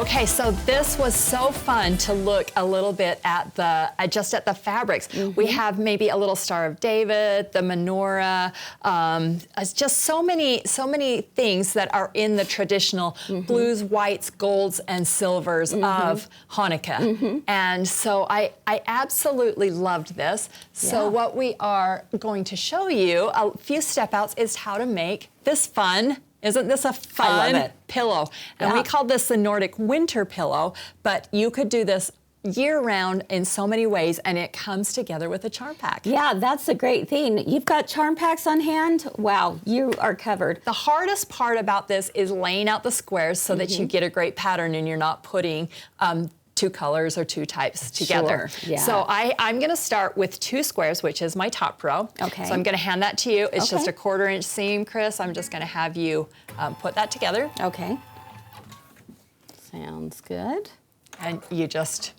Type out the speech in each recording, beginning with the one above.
Okay, so this was so fun to look a little bit at the just at the fabrics. We have maybe a little Star of David, the menorah, just so many things that are in the traditional blues, whites, golds, and silvers of Hanukkah. And so I absolutely loved this. So what we are going to show you, a few step outs, is how to make this fun. Isn't this a fun pillow? And we call this the Nordic Winter Pillow, but you could do this year-round in so many ways, and it comes together with a charm pack. Yeah, that's a great thing. You've got charm packs on hand? Wow, you are covered. The hardest part about this is laying out the squares so that you get a great pattern and you're not putting two colors or two types together. Sure, yeah. So I'm gonna start with 2 squares, which is my top row. Okay. So I'm gonna hand that to you. It's just a 1/4 inch seam, Kris. I'm just gonna have you put that together. Okay. Sounds good. And you just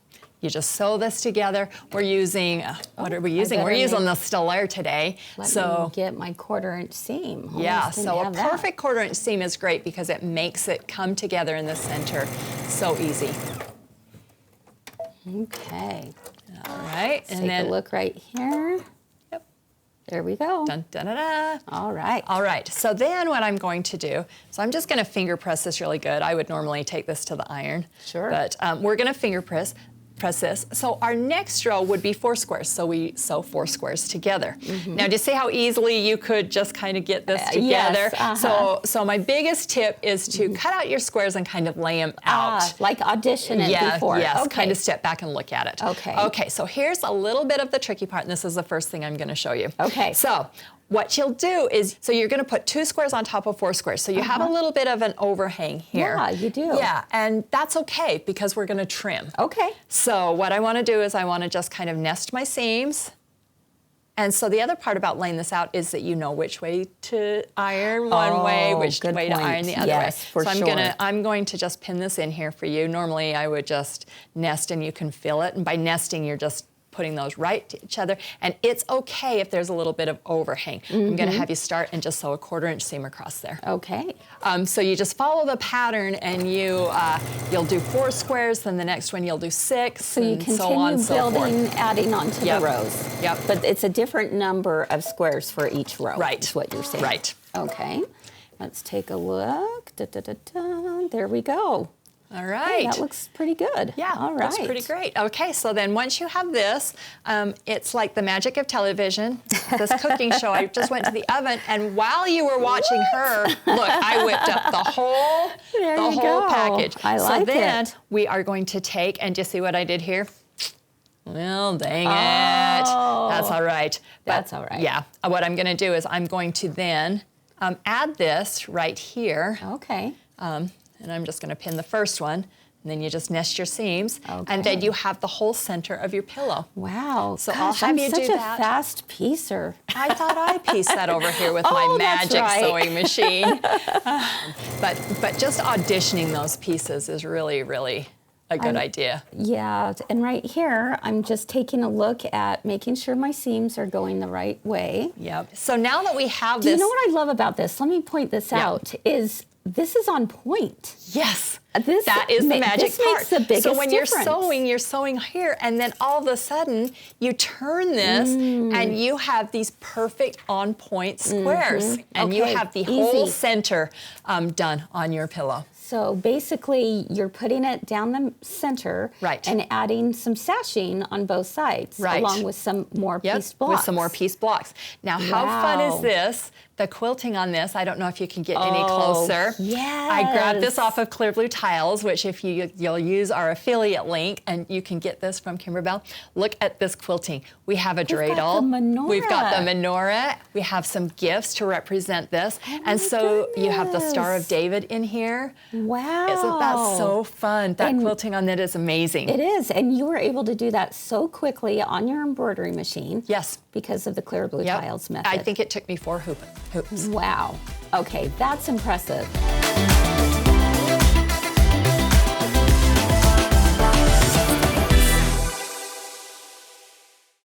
sew this together. We're using, what are we using? We're using the Stellar today. Let me get my 1/4 inch seam. Yeah, so a perfect 1/4 inch seam is great because it makes it come together in the center so easy. Okay. All right. Let's take a look right here. Yep. There we go. Dun, dun, dun, dun. All right. All right. So then what I'm going to do, so I'm just going to finger press this really good. I would normally take this to the iron. Sure. But we're going to finger press this. So our next row would be 4 squares. So we sew 4 squares together. Now, do you see how easily you could just kind of get this together? Yes, So my biggest tip is to cut out your squares and kind of lay them out. Like audition it before. Yes, Okay. kind of step back and look at it. Okay. Okay, so here's a little bit of the tricky part, and this is the first thing I'm going to show you. Okay. So what you'll do is, so you're going to put 2 squares on top of 4 squares. So you have a little bit of an overhang here. Yeah, you do. Yeah, and that's okay because we're going to trim. Okay. So what I want to do is I want to just kind of nest my seams. And so the other part about laying this out is that you know which way to iron one way, which way to iron the other way. For so sure. I'm going to just pin this in here for you. Normally I would just nest and you can feel it. And by nesting, you're just putting those right to each other. And it's okay if there's a little bit of overhang. I'm going to have you start and just sew a 1/4 inch seam across there. Okay. So you just follow the pattern and you'll do 4 squares, then the next one you'll do 6, So you and continue so on, so building, forth. adding onto the rows. Yep. But it's a different number of squares for each row. Right. Is what you're saying. Right. Okay. Let's take a look. Da, da, da, da. There we go. All right. Hey, that looks pretty good. Yeah, all right. That's pretty great. Okay, so then once you have this, it's like the magic of television, this cooking show. I just went to the oven, and while you were watching her, look, I whipped up the whole package. I like so then it. we are going to take, and do you see what I did here? Well, dang it. That's all right. That's all right. Yeah, what I'm going to do is I'm going to then add this right here. Okay. And I'm just going to pin the first one, and then you just nest your seams, Okay. and then you have the whole center of your pillow. Wow. So Gosh, I'll have I'm you such do a that. fast piecer. I thought I pieced that over here with my that's magic right. sewing machine. But just auditioning those pieces is really, really a good idea. Yeah, and right here, I'm just taking a look at making sure my seams are going the right way. Yep. So now that we have Do this... you know what I love about this? Let me point this out, is this is on point. Yes. This that is the magic part. Makes the biggest so when difference. you're sewing here, and then all of a sudden you turn this, and you have these perfect on-point squares, and you have the whole center done on your pillow. So basically, you're putting it down the center, and adding some sashing on both sides, along with some more piece blocks. With some more piece blocks. Now, how fun is this? The quilting on this, I don't know if you can get any closer. Yes. I grabbed this off of Clear Blue Tiles, which if you'll use our affiliate link, and you can get this from Kimberbell. Look at this quilting. We have a dreidel. We've got the menorah. We have some gifts to represent this. And so you have the Star of David in here. Wow. Isn't that so fun? That quilting on it is amazing. It is, and you were able to do that so quickly on your embroidery machine. Yes. Because of the Clear Blue Tiles method. I think it took me 4 hoops. Wow. Okay, that's impressive.